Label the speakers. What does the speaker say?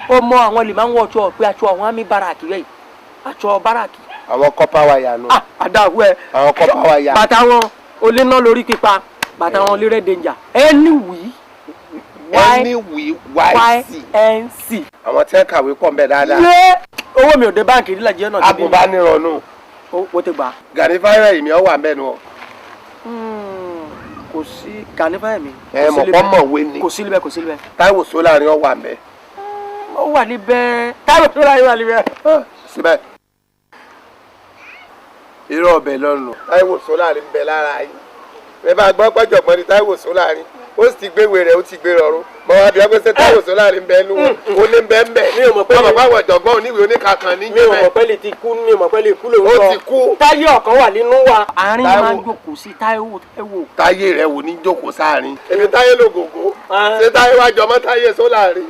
Speaker 1: ó mọ àwọn lè máa ń wọ aṣọ pé aṣọ àwọn àmì báràkì rẹ̀ aṣọ báràkì.
Speaker 2: àwọn kọ́pá wáyà nù.
Speaker 1: àdàwọ̀ ẹ̀
Speaker 2: àwọn kọ́pá wáyà.
Speaker 1: bàtà wọn olè náà lórí pípa bàtà wọn lérè danger NC.
Speaker 2: àwọn tí ń kàwé pọ̀ mbẹ́ dáadáa.
Speaker 1: yé owó mi ò dé báǹkì nílẹ̀ jẹ́ náà.
Speaker 2: agùnbánirọ̀ nù.
Speaker 1: o ti gbà.
Speaker 2: gànífàrẹ̀ yìí mi ọ̀ wà mbẹ́ nu.
Speaker 1: kò sí gànífàrẹ̀ mi.
Speaker 2: mọ̀pọ̀ mọ̀wé ni.
Speaker 1: kò sí libẹ̀ kò sí libẹ̀.
Speaker 2: Táíwò Sólàrin ọ̀ wà mbẹ́.
Speaker 1: ó wà níbẹ̀ Táíwò Sólàrin wà níbẹ̀.
Speaker 2: síbẹ̀ irú ọbẹ̀ lọ́nu. Táíwò Sólàrin ń bẹ lára yìí. ẹ bá gbọ́ pẹ́jọ̀gbọ́n ni Táíwò Sólàrin ó sì ti gbéwèé rẹ̀ ó ti gbé rọrùn mọ wá bí wọ́n ṣe Táíwò Sólàrin ń bẹ nú wọn ó ní bẹ́ẹ̀ bẹ́ẹ̀ mi ò mọ̀ pé ọmọ báwọn ọ̀jọ̀gbọ́n oníwèé oníkàkan ní.
Speaker 1: mi ò mọ̀ pé lè ti kú mi ò mọ̀ pé lè kú lòun sọ
Speaker 2: ó ti kú.
Speaker 1: táyé ọ̀kan wà nínú wa. àárín máa ń jókòó sí Táíwò.
Speaker 2: táyé rẹ̀ wò ní jókòó sáàrin. èmi Táyé lògògó ṣé Táyé wájú ọmọ Táyé Sólàrin.